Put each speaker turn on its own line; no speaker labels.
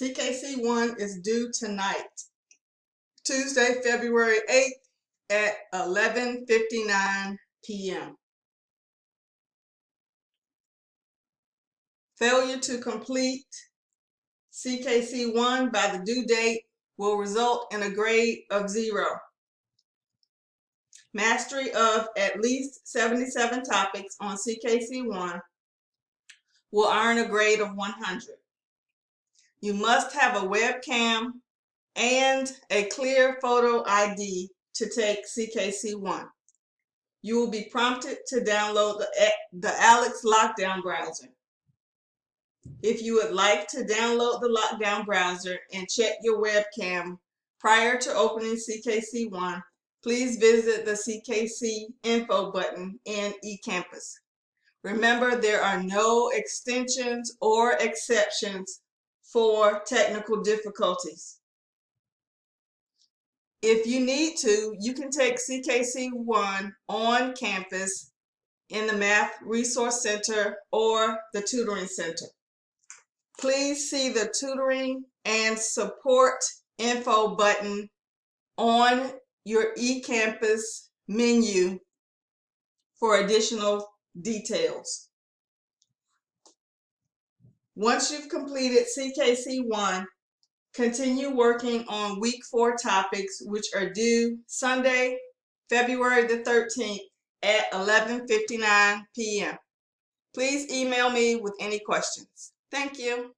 CKC1 is due tonight, Tuesday, February 8th at 11:59 p.m. Failure to complete CKC1 by the due date will result in a grade of 0. Mastery of at least 77 topics on CKC1 will earn a grade of 100. You must have a webcam and a clear photo ID to take CKC1. You will be prompted to download the Alex Lockdown browser. If you would like to download the Lockdown browser and check your webcam prior to opening CKC1, please visit the CKC info button in eCampus. Remember, there are no extensions or exceptions for technical difficulties. If you need to, you can take CKC1 on campus in the Math Resource Center or the Tutoring Center. Please see the Tutoring and Support info button on your eCampus menu for additional details. Once you've completed CKC1, continue working on week 4 topics, which are due Sunday, February the 13th at 11:59 p.m. Please email me with any questions. Thank you.